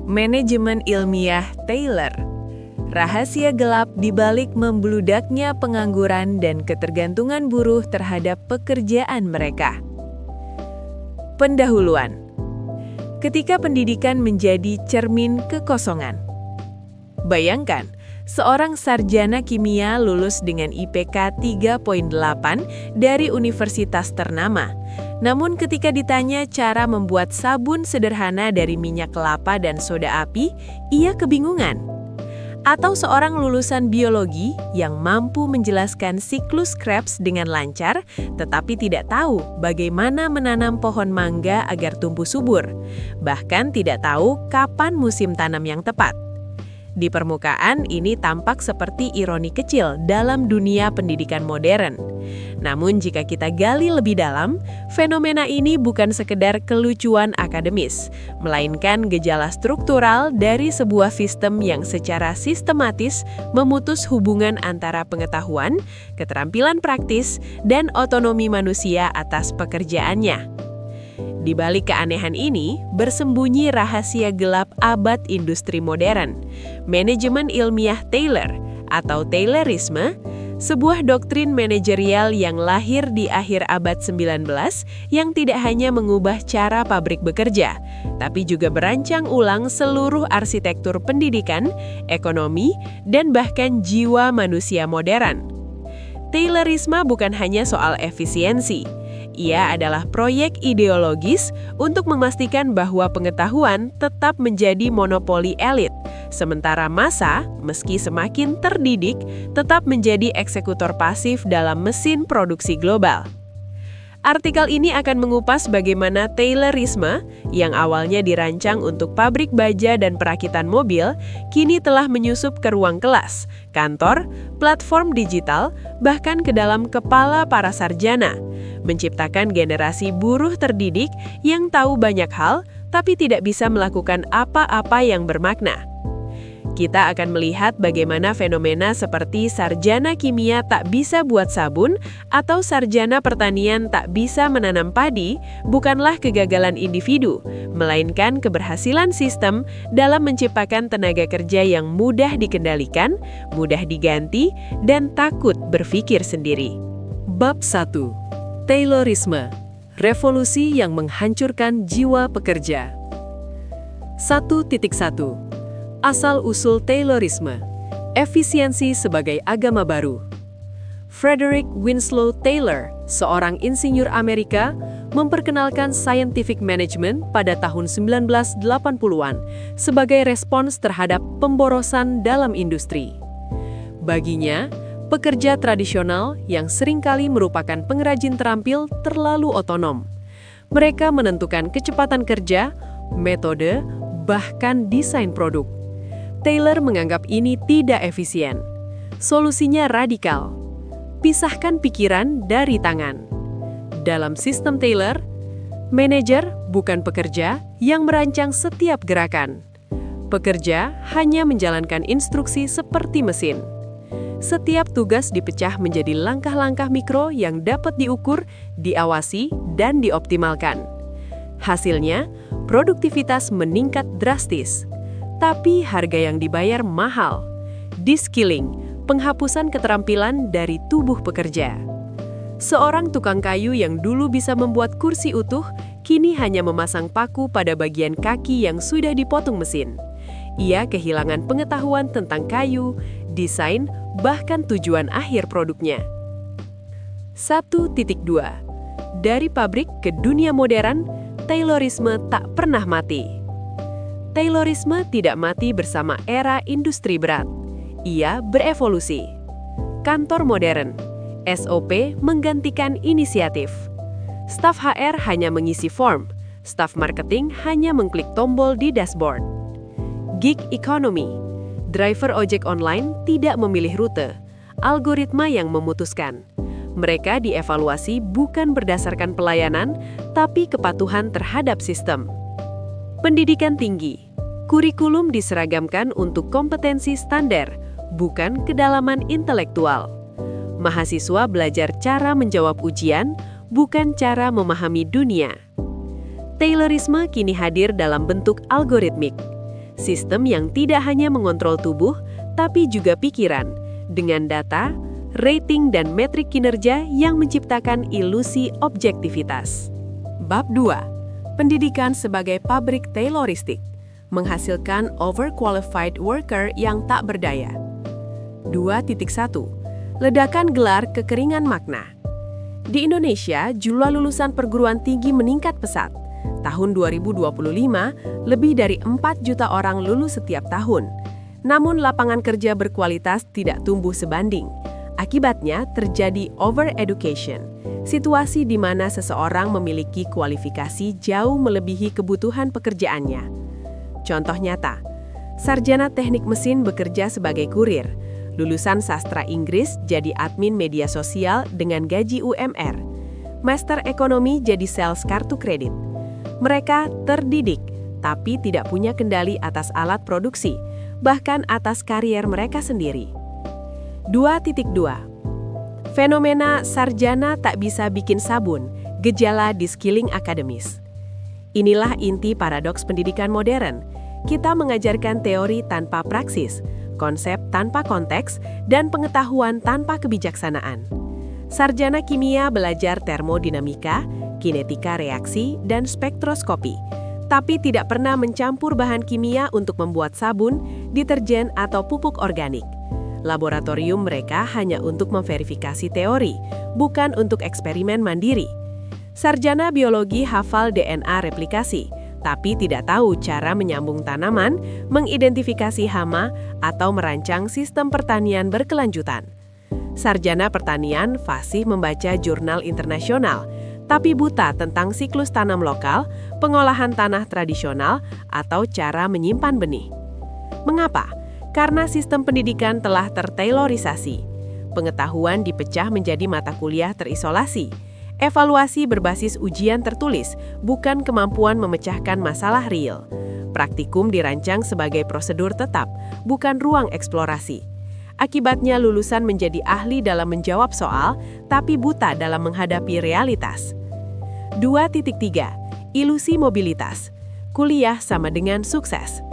Manajemen ilmiah Taylor. Rahasia gelap di balik membludaknya pengangguran dan ketergantungan buruh terhadap pekerjaan mereka. Pendahuluan. Ketika pendidikan menjadi cermin kekosongan. Bayangkan, seorang sarjana kimia lulus dengan IPK 3,8 dari universitas ternama. Namun ketika ditanya cara membuat sabun sederhana dari minyak kelapa dan soda api, ia kebingungan. Atau seorang lulusan biologi yang mampu menjelaskan siklus Krebs dengan lancar, tetapi tidak tahu bagaimana menanam pohon mangga agar tumbuh subur. Bahkan tidak tahu kapan musim tanam yang tepat. Di permukaan, ini tampak seperti ironi kecil dalam dunia pendidikan modern. Namun jika kita gali lebih dalam, fenomena ini bukan sekedar kelucuan akademis, melainkan gejala struktural dari sebuah sistem yang secara sistematis memutus hubungan antara pengetahuan, keterampilan praktis, dan otonomi manusia atas pekerjaannya. Di balik keanehan ini, bersembunyi rahasia gelap abad industri modern. Manajemen ilmiah Taylor atau Taylorisme, sebuah doktrin manajerial yang lahir di akhir abad 19 yang tidak hanya mengubah cara pabrik bekerja, tapi juga berancang ulang seluruh arsitektur pendidikan, ekonomi, dan bahkan jiwa manusia modern. Taylorisme bukan hanya soal efisiensi. Ia adalah proyek ideologis untuk memastikan bahwa pengetahuan tetap menjadi monopoli elit, sementara massa, meski semakin terdidik, tetap menjadi eksekutor pasif dalam mesin produksi global. Artikel ini akan mengupas bagaimana Taylorisme, yang awalnya dirancang untuk pabrik baja dan perakitan mobil, kini telah menyusup ke ruang kelas, kantor, platform digital, bahkan ke dalam kepala para sarjana, menciptakan generasi buruh terdidik yang tahu banyak hal, tapi tidak bisa melakukan apa-apa yang bermakna. Kita akan melihat bagaimana fenomena seperti sarjana kimia tak bisa buat sabun atau sarjana pertanian tak bisa menanam padi bukanlah kegagalan individu, melainkan keberhasilan sistem dalam menciptakan tenaga kerja yang mudah dikendalikan, mudah diganti, dan takut berpikir sendiri. Bab 1. Taylorisme, revolusi yang menghancurkan jiwa pekerja. 1.1. Asal-usul Taylorisme, efisiensi sebagai agama baru. Frederick Winslow Taylor, seorang insinyur Amerika, memperkenalkan scientific management pada tahun 1980-an sebagai respons terhadap pemborosan dalam industri. Baginya, pekerja tradisional yang seringkali merupakan pengrajin terampil terlalu otonom. Mereka menentukan kecepatan kerja, metode, bahkan desain produk. Taylor menganggap ini tidak efisien. Solusinya radikal. Pisahkan pikiran dari tangan. Dalam sistem Taylor, manajer bukan pekerja yang merancang setiap gerakan. Pekerja hanya menjalankan instruksi seperti mesin. Setiap tugas dipecah menjadi langkah-langkah mikro yang dapat diukur, diawasi, dan dioptimalkan. Hasilnya, produktivitas meningkat drastis. Tapi harga yang dibayar mahal. De-skilling, penghapusan keterampilan dari tubuh pekerja. Seorang tukang kayu yang dulu bisa membuat kursi utuh, kini hanya memasang paku pada bagian kaki yang sudah dipotong mesin. Ia kehilangan pengetahuan tentang kayu, desain, bahkan tujuan akhir produknya. 1.2. Dari pabrik ke dunia modern, Taylorisme tak pernah mati. Taylorisme tidak mati bersama era industri berat. Ia berevolusi. Kantor modern, SOP menggantikan inisiatif. Staf HR hanya mengisi form, staf marketing hanya mengklik tombol di dashboard. Gig economy, driver ojek online tidak memilih rute, algoritma yang memutuskan. Mereka dievaluasi bukan berdasarkan pelayanan, tapi kepatuhan terhadap sistem. Pendidikan tinggi, kurikulum diseragamkan untuk kompetensi standar, bukan kedalaman intelektual. Mahasiswa belajar cara menjawab ujian, bukan cara memahami dunia. Taylorisme kini hadir dalam bentuk algoritmik. Sistem yang tidak hanya mengontrol tubuh, tapi juga pikiran, dengan data, rating, dan metrik kinerja yang menciptakan ilusi objektivitas. Bab 2. Pendidikan sebagai pabrik Tayloristik, menghasilkan overqualified worker yang tak berdaya. 2.1. Ledakan gelar kekeringan makna. Di Indonesia, jumlah lulusan perguruan tinggi meningkat pesat. Tahun 2025, lebih dari 4 juta orang lulus setiap tahun. Namun lapangan kerja berkualitas tidak tumbuh sebanding. Akibatnya terjadi over-education, situasi di mana seseorang memiliki kualifikasi jauh melebihi kebutuhan pekerjaannya. Contoh nyata, sarjana teknik mesin bekerja sebagai kurir, lulusan sastra Inggris jadi admin media sosial dengan gaji UMR, master ekonomi jadi sales kartu kredit. Mereka terdidik, tapi tidak punya kendali atas alat produksi, bahkan atas karier mereka sendiri. 2.2. Fenomena sarjana tak bisa bikin sabun, gejala de-skilling akademis. Inilah inti paradoks pendidikan modern. Kita mengajarkan teori tanpa praksis, konsep tanpa konteks, dan pengetahuan tanpa kebijaksanaan. Sarjana kimia belajar termodinamika, kinetika reaksi, dan spektroskopi, tapi tidak pernah mencampur bahan kimia untuk membuat sabun, deterjen, atau pupuk organik. Laboratorium mereka hanya untuk memverifikasi teori, bukan untuk eksperimen mandiri. Sarjana biologi hafal DNA replikasi, tapi tidak tahu cara menyambung tanaman, mengidentifikasi hama, atau merancang sistem pertanian berkelanjutan. Sarjana pertanian fasih membaca jurnal internasional, tapi buta tentang siklus tanam lokal, pengolahan tanah tradisional, atau cara menyimpan benih. Mengapa? Karena sistem pendidikan telah tertaylorisasi. Pengetahuan dipecah menjadi mata kuliah terisolasi. Evaluasi berbasis ujian tertulis, bukan kemampuan memecahkan masalah real. Praktikum dirancang sebagai prosedur tetap, bukan ruang eksplorasi. Akibatnya lulusan menjadi ahli dalam menjawab soal, tapi buta dalam menghadapi realitas. 2.3. Ilusi mobilitas. Kuliah sama dengan sukses.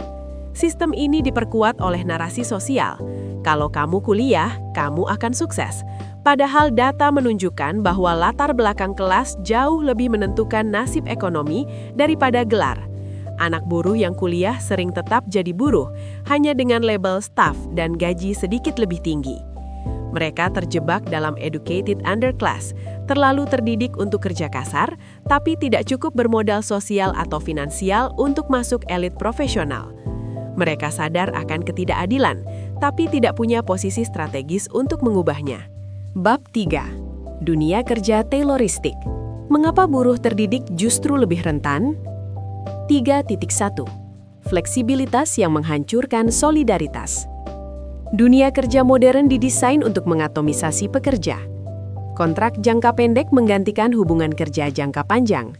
Sistem ini diperkuat oleh narasi sosial. Kalau kamu kuliah, kamu akan sukses. Padahal data menunjukkan bahwa latar belakang kelas jauh lebih menentukan nasib ekonomi daripada gelar. Anak buruh yang kuliah sering tetap jadi buruh, hanya dengan label staff dan gaji sedikit lebih tinggi. Mereka terjebak dalam educated underclass, terlalu terdidik untuk kerja kasar, tapi tidak cukup bermodal sosial atau finansial untuk masuk elit profesional. Mereka sadar akan ketidakadilan, tapi tidak punya posisi strategis untuk mengubahnya. Bab 3. Dunia kerja Tayloristik. Mengapa buruh terdidik justru lebih rentan? 3.1. Fleksibilitas yang menghancurkan solidaritas. Dunia kerja modern didesain untuk mengatomisasi pekerja. Kontrak jangka pendek menggantikan hubungan kerja jangka panjang.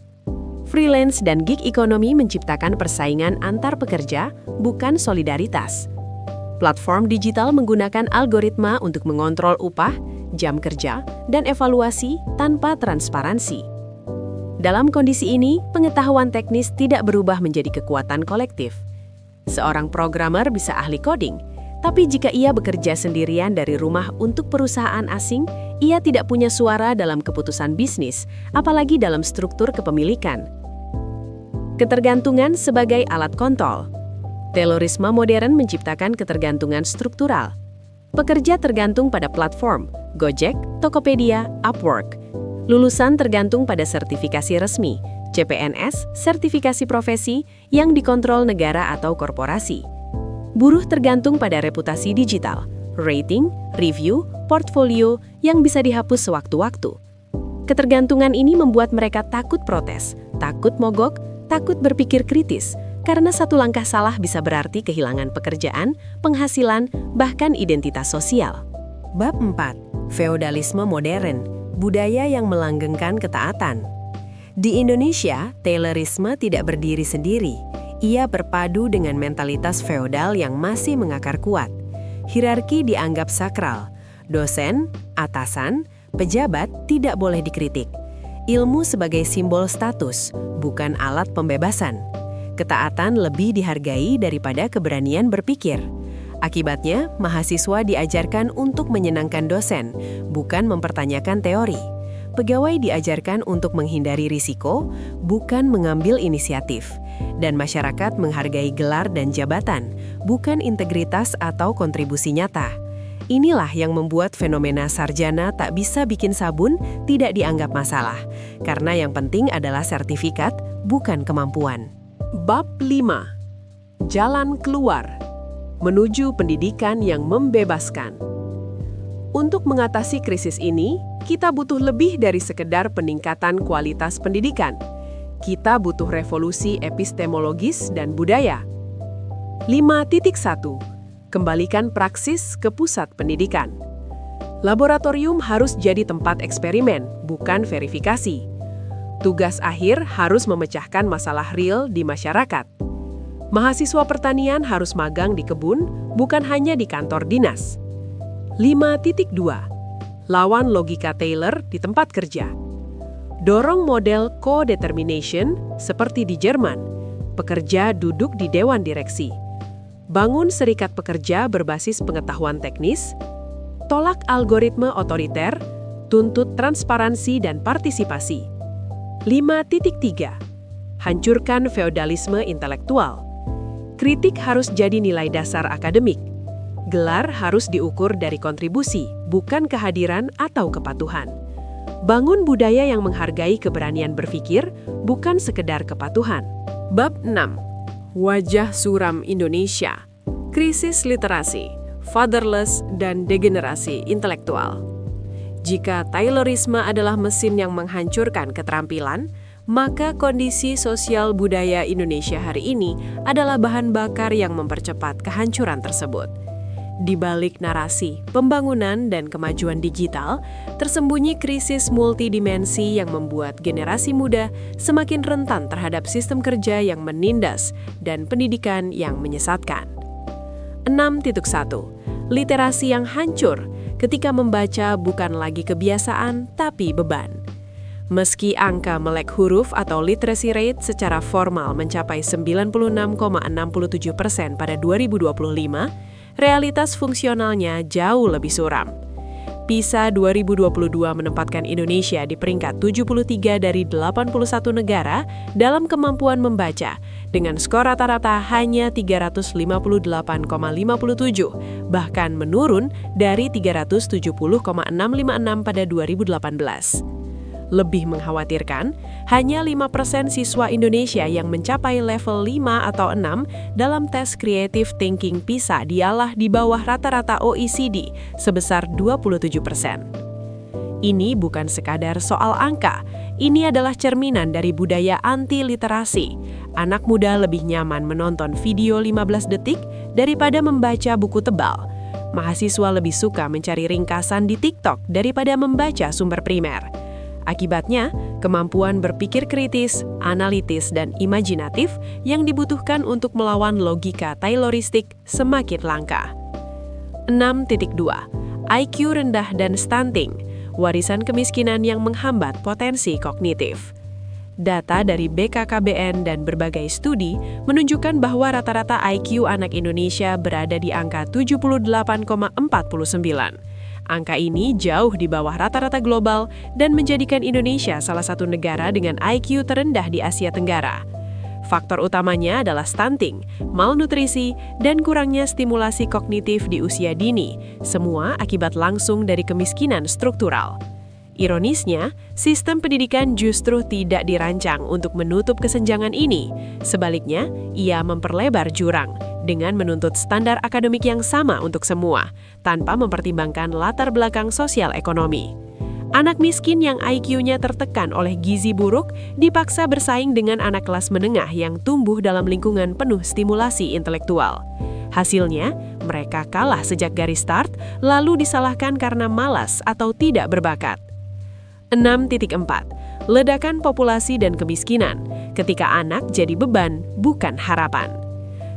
Freelance dan gig ekonomi menciptakan persaingan antar pekerja, bukan solidaritas. Platform digital menggunakan algoritma untuk mengontrol upah, jam kerja, dan evaluasi tanpa transparansi. Dalam kondisi ini, pengetahuan teknis tidak berubah menjadi kekuatan kolektif. Seorang programmer bisa ahli coding, tapi jika ia bekerja sendirian dari rumah untuk perusahaan asing, ia tidak punya suara dalam keputusan bisnis, apalagi dalam struktur kepemilikan. Ketergantungan sebagai alat kontrol. Taylorisme modern menciptakan ketergantungan struktural. Pekerja tergantung pada platform, Gojek, Tokopedia, Upwork. Lulusan tergantung pada sertifikasi resmi, CPNS, sertifikasi profesi yang dikontrol negara atau korporasi. Buruh tergantung pada reputasi digital, rating, review, portfolio yang bisa dihapus sewaktu-waktu. Ketergantungan ini membuat mereka takut protes, takut mogok, takut berpikir kritis, karena satu langkah salah bisa berarti kehilangan pekerjaan, penghasilan, bahkan identitas sosial. Bab 4. Feodalisme modern, budaya yang melanggengkan ketaatan. Di Indonesia, Taylorisme tidak berdiri sendiri. Ia berpadu dengan mentalitas feodal yang masih mengakar kuat. Hierarki dianggap sakral. Dosen, atasan, pejabat tidak boleh dikritik. Ilmu sebagai simbol status, bukan alat pembebasan. Ketaatan lebih dihargai daripada keberanian berpikir. Akibatnya, mahasiswa diajarkan untuk menyenangkan dosen, bukan mempertanyakan teori. Pegawai diajarkan untuk menghindari risiko, bukan mengambil inisiatif. Dan masyarakat menghargai gelar dan jabatan, bukan integritas atau kontribusi nyata. Inilah yang membuat fenomena sarjana tak bisa bikin sabun tidak dianggap masalah, karena yang penting adalah sertifikat, bukan kemampuan. Bab 5. Jalan keluar. Menuju pendidikan yang membebaskan. Untuk mengatasi krisis ini, kita butuh lebih dari sekedar peningkatan kualitas pendidikan. Kita butuh revolusi epistemologis dan budaya. 5.1. Kembalikan praksis ke pusat pendidikan. Laboratorium harus jadi tempat eksperimen, bukan verifikasi. Tugas akhir harus memecahkan masalah real di masyarakat. Mahasiswa pertanian harus magang di kebun, bukan hanya di kantor dinas. 5.2. Lawan logika Taylor di tempat kerja. Dorong model co-determination seperti di Jerman. Pekerja duduk di dewan direksi. Bangun serikat pekerja berbasis pengetahuan teknis, tolak algoritma otoriter, tuntut transparansi dan partisipasi. 5.3. Hancurkan feodalisme intelektual. Kritik harus jadi nilai dasar akademik. Gelar harus diukur dari kontribusi, bukan kehadiran atau kepatuhan. Bangun budaya yang menghargai keberanian berpikir, bukan sekedar kepatuhan. Bab 6. Wajah suram Indonesia. Krisis literasi, fatherless, dan degenerasi intelektual. Jika Taylorisme adalah mesin yang menghancurkan keterampilan, maka kondisi sosial budaya Indonesia hari ini adalah bahan bakar yang mempercepat kehancuran tersebut. Di balik narasi, pembangunan, dan kemajuan digital, tersembunyi krisis multidimensi yang membuat generasi muda semakin rentan terhadap sistem kerja yang menindas dan pendidikan yang menyesatkan. 6.1. Literasi yang hancur ketika membaca bukan lagi kebiasaan tapi beban. Meski angka melek huruf atau literacy rate secara formal mencapai 96,67% pada 2025, realitas fungsionalnya jauh lebih suram. PISA 2022 menempatkan Indonesia di peringkat 73 dari 81 negara dalam kemampuan membaca, dengan skor rata-rata hanya 358,57, bahkan menurun dari 370,656 pada 2018. Lebih mengkhawatirkan, hanya 5% siswa Indonesia yang mencapai level 5 atau 6 dalam tes Creative Thinking PISA dialah di bawah rata-rata OECD sebesar 27%. Ini bukan sekadar soal angka, ini adalah cerminan dari budaya anti-literasi. Anak muda lebih nyaman menonton video 15 detik daripada membaca buku tebal. Mahasiswa lebih suka mencari ringkasan di TikTok daripada membaca sumber primer. Akibatnya, kemampuan berpikir kritis, analitis, dan imajinatif yang dibutuhkan untuk melawan logika Tayloristik semakin langka. 6.2. IQ rendah dan stunting, warisan kemiskinan yang menghambat potensi kognitif. Data dari BKKBN dan berbagai studi menunjukkan bahwa rata-rata IQ anak Indonesia berada di angka 78,49. Angka ini jauh di bawah rata-rata global dan menjadikan Indonesia salah satu negara dengan IQ terendah di Asia Tenggara. Faktor utamanya adalah stunting, malnutrisi, dan kurangnya stimulasi kognitif di usia dini, semua akibat langsung dari kemiskinan struktural. Ironisnya, sistem pendidikan justru tidak dirancang untuk menutup kesenjangan ini. Sebaliknya, ia memperlebar jurang dengan menuntut standar akademik yang sama untuk semua, tanpa mempertimbangkan latar belakang sosial ekonomi. Anak miskin yang IQ-nya tertekan oleh gizi buruk dipaksa bersaing dengan anak kelas menengah yang tumbuh dalam lingkungan penuh stimulasi intelektual. Hasilnya, mereka kalah sejak garis start, lalu disalahkan karena malas atau tidak berbakat. 6.4. Ledakan populasi dan kemiskinan, ketika anak jadi beban, bukan harapan.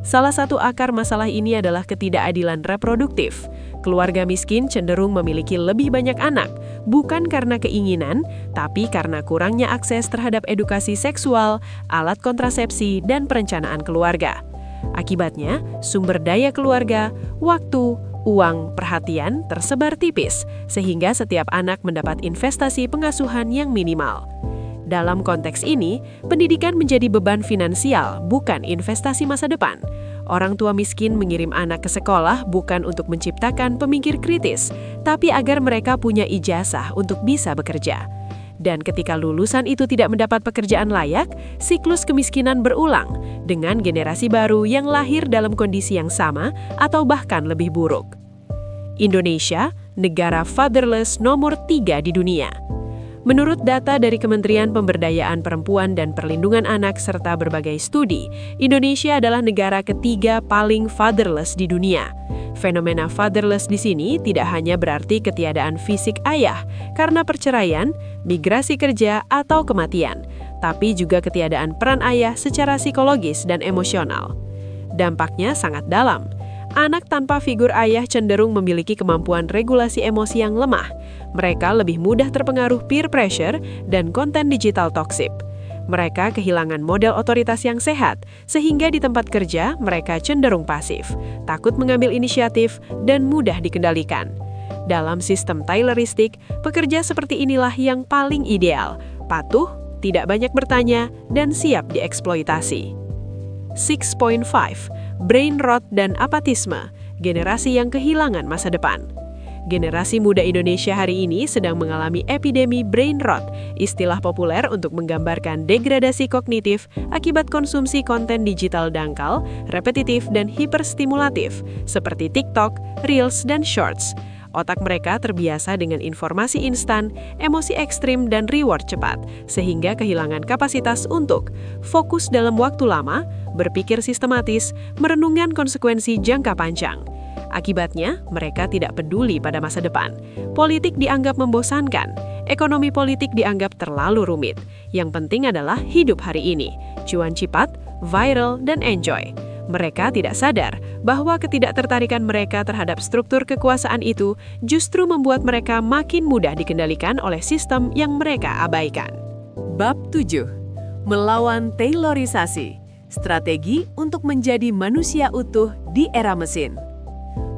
Salah satu akar masalah ini adalah ketidakadilan reproduktif. Keluarga miskin cenderung memiliki lebih banyak anak, bukan karena keinginan, tapi karena kurangnya akses terhadap edukasi seksual, alat kontrasepsi, dan perencanaan keluarga. Akibatnya, sumber daya keluarga, waktu, uang, perhatian tersebar tipis, sehingga setiap anak mendapat investasi pengasuhan yang minimal. Dalam konteks ini, pendidikan menjadi beban finansial, bukan investasi masa depan. Orang tua miskin mengirim anak ke sekolah bukan untuk menciptakan pemikir kritis, tapi agar mereka punya ijazah untuk bisa bekerja. Dan ketika lulusan itu tidak mendapat pekerjaan layak, siklus kemiskinan berulang dengan generasi baru yang lahir dalam kondisi yang sama atau bahkan lebih buruk. Indonesia, negara fatherless nomor 3 di dunia. Menurut data dari Kementerian Pemberdayaan Perempuan dan Perlindungan Anak serta berbagai studi, Indonesia adalah negara ketiga paling fatherless di dunia. Fenomena fatherless di sini tidak hanya berarti ketiadaan fisik ayah karena perceraian, migrasi kerja, atau kematian, tapi juga ketiadaan peran ayah secara psikologis dan emosional. Dampaknya sangat dalam. Anak tanpa figur ayah cenderung memiliki kemampuan regulasi emosi yang lemah. Mereka lebih mudah terpengaruh peer pressure dan konten digital toksik. Mereka kehilangan model otoritas yang sehat, sehingga di tempat kerja mereka cenderung pasif, takut mengambil inisiatif, dan mudah dikendalikan. Dalam sistem Tayloristik, pekerja seperti inilah yang paling ideal, patuh, tidak banyak bertanya, dan siap dieksploitasi. 6.5. Brain rot dan apatisme, generasi yang kehilangan masa depan. Generasi muda Indonesia hari ini sedang mengalami epidemi brain rot, istilah populer untuk menggambarkan degradasi kognitif akibat konsumsi konten digital dangkal, repetitif, dan hiperstimulatif, seperti TikTok, Reels, dan Shorts. Otak mereka terbiasa dengan informasi instan, emosi ekstrim, dan reward cepat, sehingga kehilangan kapasitas untuk fokus dalam waktu lama, berpikir sistematis, merenungkan konsekuensi jangka panjang. Akibatnya, mereka tidak peduli pada masa depan. Politik dianggap membosankan, ekonomi politik dianggap terlalu rumit. Yang penting adalah hidup hari ini, cuan cepat, viral, dan enjoy. Mereka tidak sadar bahwa ketidaktertarikan mereka terhadap struktur kekuasaan itu justru membuat mereka makin mudah dikendalikan oleh sistem yang mereka abaikan. Bab 7. Melawan Taylorisasi, strategi untuk menjadi manusia utuh di era mesin.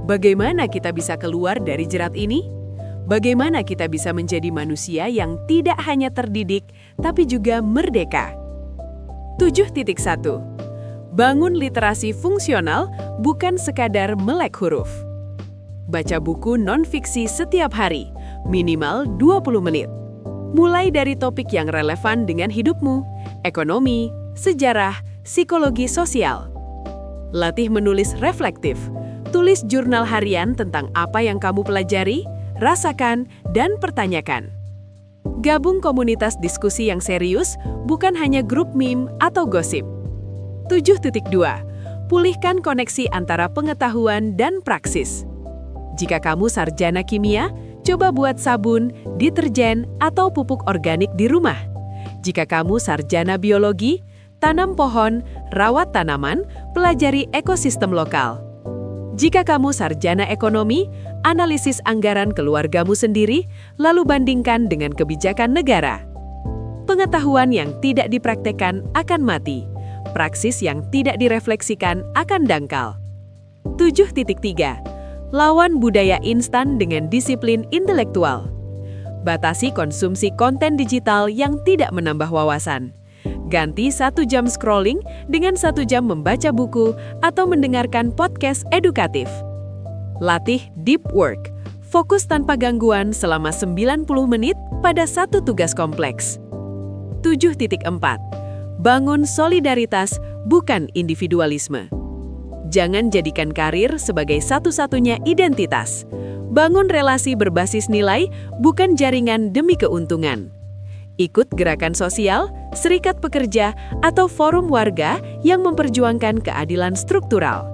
Bagaimana kita bisa keluar dari jerat ini? Bagaimana kita bisa menjadi manusia yang tidak hanya terdidik, tapi juga merdeka? 7.1. Bangun literasi fungsional, bukan sekadar melek huruf. Baca buku non-fiksi setiap hari, minimal 20 menit. Mulai dari topik yang relevan dengan hidupmu, ekonomi, sejarah, psikologi sosial. Latih menulis reflektif. Tulis jurnal harian tentang apa yang kamu pelajari, rasakan, dan pertanyakan. Gabung komunitas diskusi yang serius, bukan hanya grup meme atau gosip. 7.2. Pulihkan koneksi antara pengetahuan dan praksis. Jika kamu sarjana kimia, coba buat sabun, deterjen, atau pupuk organik di rumah. Jika kamu sarjana biologi, tanam pohon, rawat tanaman, pelajari ekosistem lokal. Jika kamu sarjana ekonomi, analisis anggaran keluargamu sendiri, lalu bandingkan dengan kebijakan negara. Pengetahuan yang tidak dipraktekkan akan mati. Praksis yang tidak direfleksikan akan dangkal. 7.3. Lawan budaya instan dengan disiplin intelektual. Batasi konsumsi konten digital yang tidak menambah wawasan. Ganti 1 jam scrolling dengan 1 jam membaca buku atau mendengarkan podcast edukatif. Latih deep work. Fokus tanpa gangguan selama 90 menit pada satu tugas kompleks. 7.4. Bangun solidaritas, bukan individualisme. Jangan jadikan karir sebagai satu-satunya identitas. Bangun relasi berbasis nilai, bukan jaringan demi keuntungan. Ikut gerakan sosial, serikat pekerja, atau forum warga yang memperjuangkan keadilan struktural.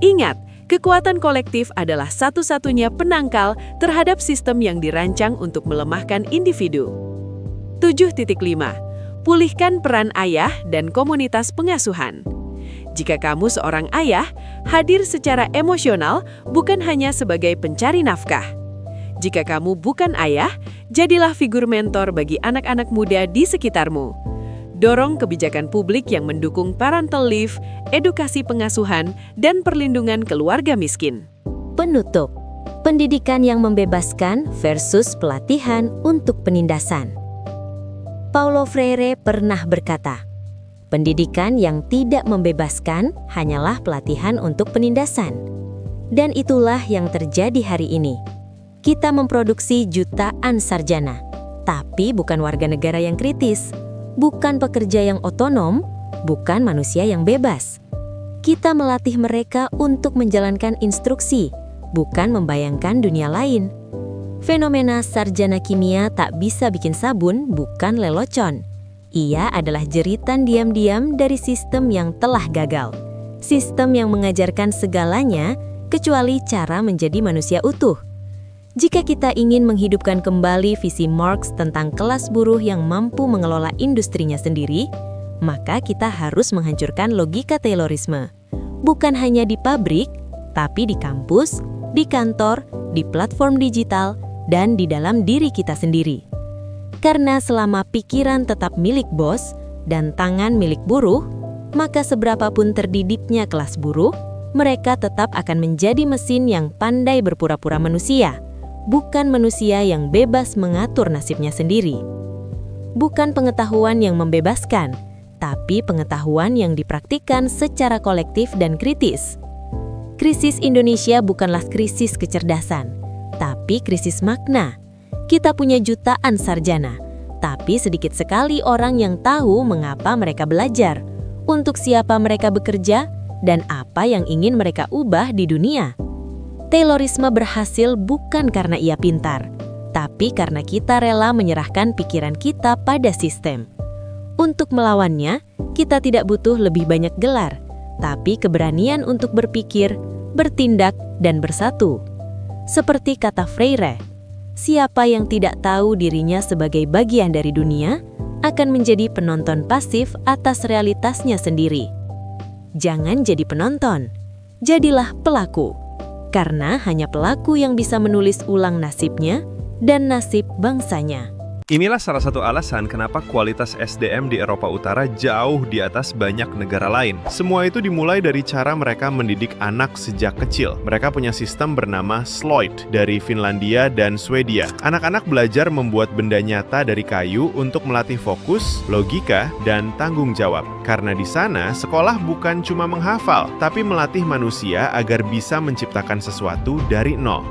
Ingat, kekuatan kolektif adalah satu-satunya penangkal terhadap sistem yang dirancang untuk melemahkan individu. 7.5. Pulihkan peran ayah dan komunitas pengasuhan. Jika kamu seorang ayah, hadir secara emosional bukan hanya sebagai pencari nafkah. Jika kamu bukan ayah, jadilah figur mentor bagi anak-anak muda di sekitarmu. Dorong kebijakan publik yang mendukung parental leave, edukasi pengasuhan, dan perlindungan keluarga miskin. Penutup, pendidikan yang membebaskan versus pelatihan untuk penindasan. Paulo Freire pernah berkata, pendidikan yang tidak membebaskan hanyalah pelatihan untuk penindasan. Dan itulah yang terjadi hari ini. Kita memproduksi jutaan sarjana, tapi bukan warga negara yang kritis, bukan pekerja yang otonom, bukan manusia yang bebas. Kita melatih mereka untuk menjalankan instruksi, bukan membayangkan dunia lain. Fenomena sarjana kimia tak bisa bikin sabun bukan lelucon. Ia adalah jeritan diam-diam dari sistem yang telah gagal. Sistem yang mengajarkan segalanya kecuali cara menjadi manusia utuh. Jika kita ingin menghidupkan kembali visi Marx tentang kelas buruh yang mampu mengelola industrinya sendiri, maka kita harus menghancurkan logika Taylorisme. Bukan hanya di pabrik, tapi di kampus, di kantor, di platform digital, dan di dalam diri kita sendiri. Karena selama pikiran tetap milik bos dan tangan milik buruh, maka seberapapun terdidiknya kelas buruh, mereka tetap akan menjadi mesin yang pandai berpura-pura manusia, bukan manusia yang bebas mengatur nasibnya sendiri. Bukan pengetahuan yang membebaskan, tapi pengetahuan yang dipraktikkan secara kolektif dan kritis. Krisis Indonesia bukanlah krisis kecerdasan, tapi krisis makna. Kita punya jutaan sarjana, tapi sedikit sekali orang yang tahu mengapa mereka belajar, untuk siapa mereka bekerja, dan apa yang ingin mereka ubah di dunia. Taylorisme berhasil bukan karena ia pintar, tapi karena kita rela menyerahkan pikiran kita pada sistem. Untuk melawannya, kita tidak butuh lebih banyak gelar, tapi keberanian untuk berpikir, bertindak, dan bersatu. Seperti kata Freire, siapa yang tidak tahu dirinya sebagai bagian dari dunia akan menjadi penonton pasif atas realitasnya sendiri. Jangan jadi penonton, jadilah pelaku. Karena hanya pelaku yang bisa menulis ulang nasibnya dan nasib bangsanya. Inilah salah satu alasan kenapa kualitas SDM di Eropa Utara jauh di atas banyak negara lain. Semua itu dimulai dari cara mereka mendidik anak sejak kecil. Mereka punya sistem bernama Sloyd dari Finlandia dan Swedia. Anak-anak belajar membuat benda nyata dari kayu untuk melatih fokus, logika, dan tanggung jawab. Karena di sana, sekolah bukan cuma menghafal, tapi melatih manusia agar bisa menciptakan sesuatu dari nol.